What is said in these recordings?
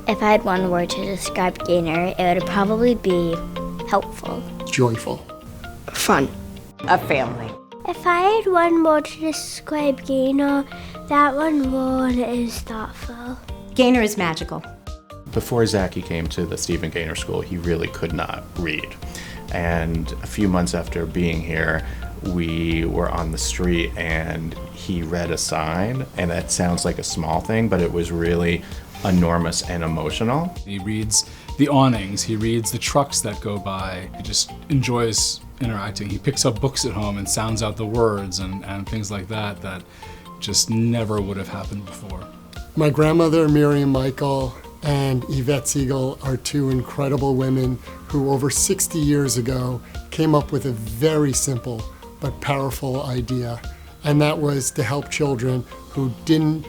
If I had one word to describe Gaynor, it would probably be helpful. Joyful. Fun. A family. If I had one word to describe Gaynor, that one word is thoughtful. Gaynor is magical. Before Zachy came to the Stephen Gaynor School, he really could not read. And a few months after being here, we were on the street and he read a sign, and that sounds like a small thing, but it was really enormous and emotional. He reads the awnings, he reads the trucks that go by. He just enjoys interacting. He picks up books at home and sounds out the words and things like that that just never would have happened before. My grandmother, Miriam Michael, and Yvette Siegel are two incredible women who over 60 years ago came up with a very simple but powerful idea, and that was to help children who didn't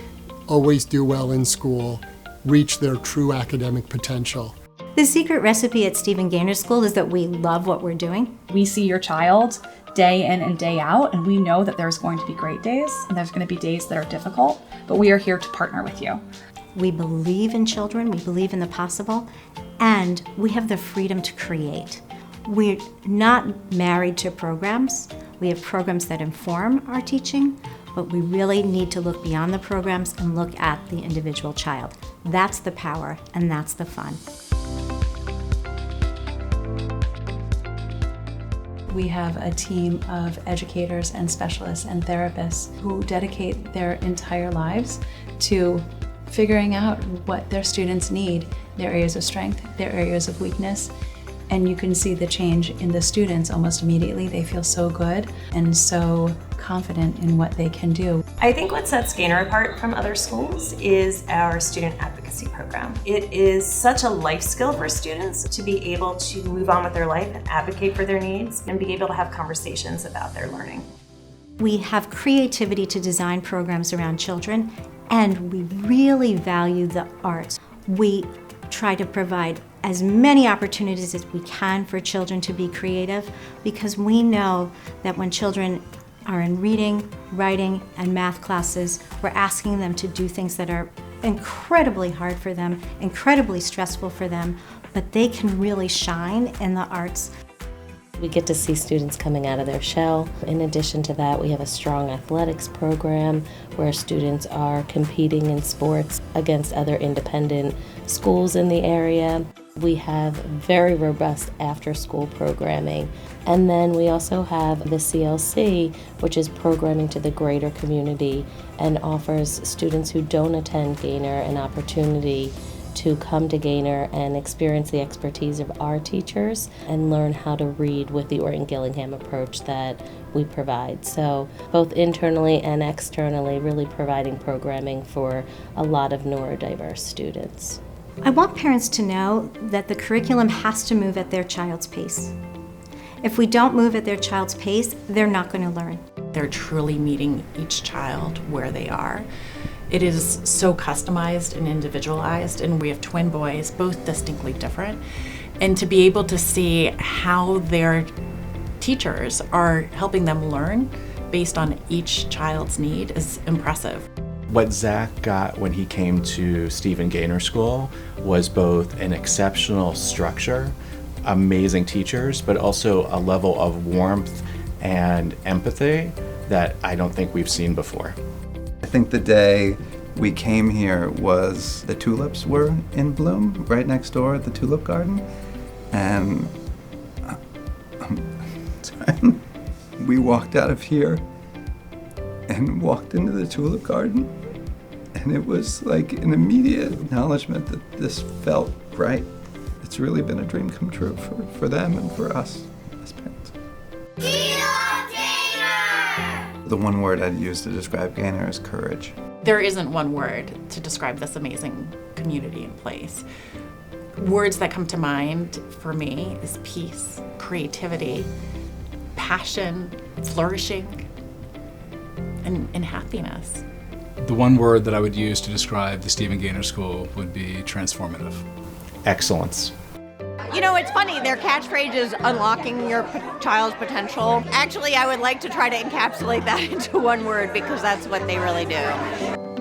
always do well in school reach their true academic potential. The secret recipe at Stephen Gaynor School is that we love what we're doing. We see your child day in and day out, and we know that there's going to be great days and there's going to be days that are difficult, but we are here to partner with you. We believe in children, we believe in the possible, and we have the freedom to create. We're not married to programs. We have programs that inform our teaching, but we really need to look beyond the programs and look at the individual child. That's the power, and that's the fun. We have a team of educators and specialists and therapists who dedicate their entire lives to figuring out what their students need, their areas of strength, their areas of weakness, and you can see the change in the students almost immediately. They feel so good and so confident in what they can do. I think what sets Gaynor apart from other schools is our student advocacy program. It is such a life skill for students to be able to move on with their life and advocate for their needs and be able to have conversations about their learning. We have creativity to design programs around children, and we really value the arts. We try to provide as many opportunities as we can for children to be creative, because we know that when children are in reading, writing, and math classes, we're asking them to do things that are incredibly hard for them, incredibly stressful for them, but they can really shine in the arts. We get to see students coming out of their shell. In addition to that, we have a strong athletics program where students are competing in sports against other independent schools in the area. We have very robust after-school programming. And then we also have the CLC, which is programming to the greater community and offers students who don't attend Gaynor an opportunity to come to Gaynor and experience the expertise of our teachers and learn how to read with the Orton-Gillingham approach that we provide. So both internally and externally, really providing programming for a lot of neurodiverse students. I want parents to know that the curriculum has to move at their child's pace. If we don't move at their child's pace, they're not going to learn. They're truly meeting each child where they are. It is so customized and individualized, and we have twin boys, both distinctly different. And to be able to see how their teachers are helping them learn based on each child's need is impressive. What Zach got when he came to Stephen Gaynor School was both an exceptional structure, amazing teachers, but also a level of warmth and empathy that I don't think we've seen before. I think the day we came here was the tulips were in bloom right next door at the tulip garden, and we walked out of here and walked into the tulip garden, and it was like an immediate acknowledgement that this felt right. It's really been a dream come true for them and for us as parents. The one word I'd use to describe Gaynor is courage. There isn't one word to describe this amazing community and place. Words that come to mind for me is peace, creativity, passion, flourishing, and happiness. The one word that I would use to describe the Stephen Gaynor School would be transformative. Excellence. You know, it's funny, their catchphrase is unlocking your child's potential. Actually, I would like to try to encapsulate that into one word because that's what they really do.